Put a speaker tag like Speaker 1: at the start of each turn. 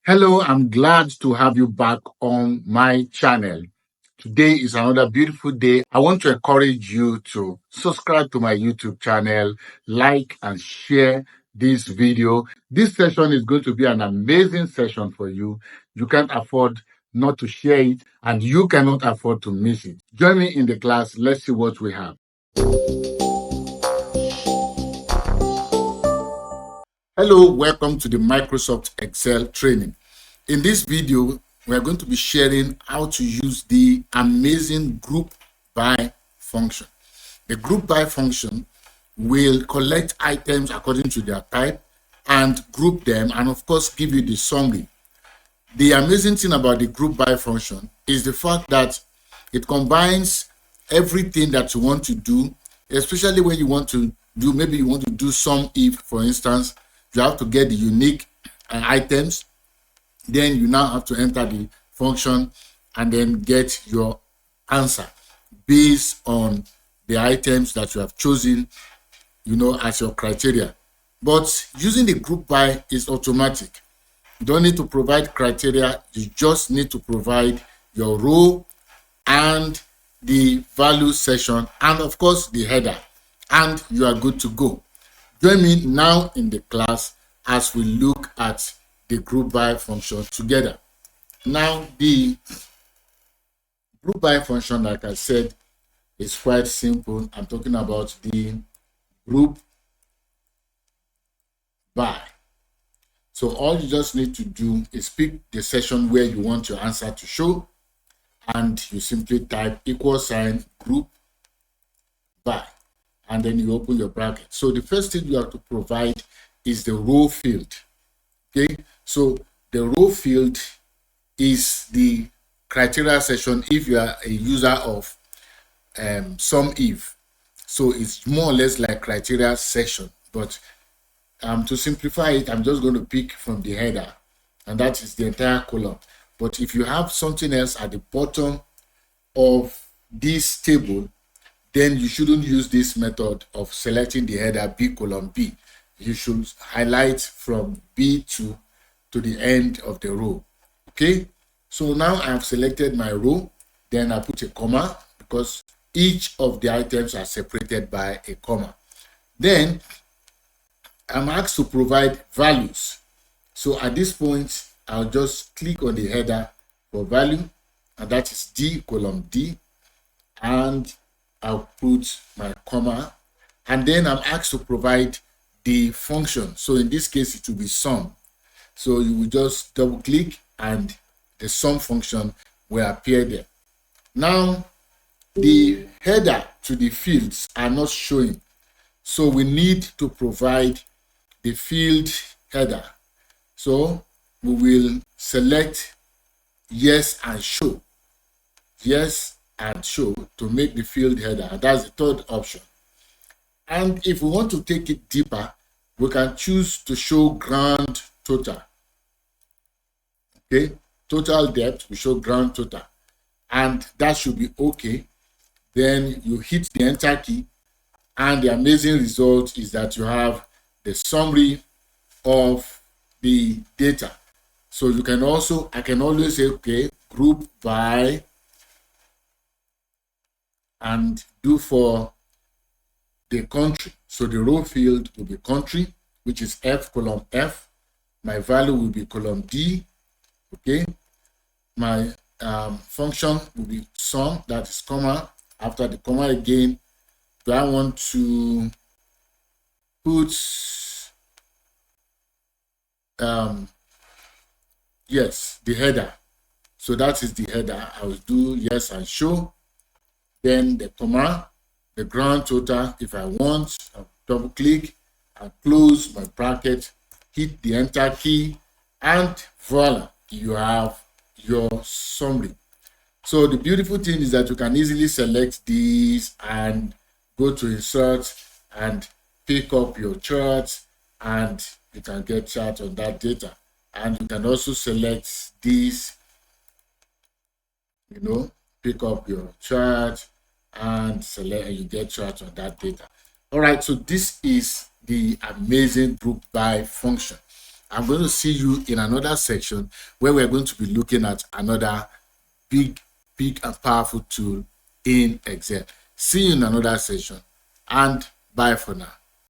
Speaker 1: Hello, I'm glad to have you back on my channel. Today is another beautiful day. I want to encourage you to subscribe to my YouTube channel, like and share this video. This session is going to be an amazing session for you. You can't afford not to share it and you cannot afford to miss it. Join me in the class. Let's see what we have. Hello, welcome to the Microsoft Excel training. In this video, we are going to be sharing how to use the amazing GroupBy function. The GroupBy function will collect items according to their type and group them and of course give you the summary. The amazing thing about the GroupBy function is the fact that it combines everything that you want to do, especially when you want to do, maybe you want to do some if, for instance, you have to get the unique items. Then you now have to enter the function and then get your answer based on the items that you have chosen, as your criteria. But using the GroupBy is automatic. You don't need to provide criteria. You just need to provide your row and the value section and of course the header, and you are good to go. Join me now in the class as we look at the GroupBy function together. Now, the GroupBy function, like I said, is quite simple. I'm talking about the GroupBy. So all you just need to do is pick the section where you want your answer to show, and you simply type =GroupBy, and then you open your bracket. So the first thing you have to provide is the row field. Okay, so the row field is the criteria section if you are a user of some if. So it's more or less like criteria section, but to simplify it, I'm just going to pick from the header, and that is the entire column. But if you have something else at the bottom of this table, then you shouldn't use this method of selecting the header B:B. You should highlight from B2 to the end of the row. Okay, so now I have selected my row, then I put a comma because each of the items are separated by a comma. Then I'm asked to provide values. So at this point, I'll just click on the header for value, and that is D:D, and I'll put my comma, and then I'm asked to provide the function. So in this case, it will be sum. So you will just double click and the sum function will appear there. Now, the header to the fields are not showing. So we need to provide the field header. So we will select yes and show. Yes and show to make the field header. That's the third option. And if we want to take it deeper, we can choose to show grand total. Okay, total depth, we show grand total, and that should be okay. Then you hit the enter key, and the amazing result is that you have the summary of the data. So you can also, I can always say, okay, GroupBy, and do for the country. So the row field will be country, which is F:F. My value will be D. Okay, my function will be sum, that is comma. After the comma again, do I want to put yes, the header? So that is the header. I will do yes and show. Then the comma, the grand total. If I want, I'll double click and close my bracket, hit the enter key, and voila, you have your summary. So the beautiful thing is that you can easily select these and go to insert and pick up your charts, and you can get chart on that data. And you can also select these, pick up your chart and select, and you get chart on that data. All right, so this is the amazing GroupBy function. I'm going to see you in another section where we're going to be looking at another big and powerful tool in Excel. See you in another session, and bye for now.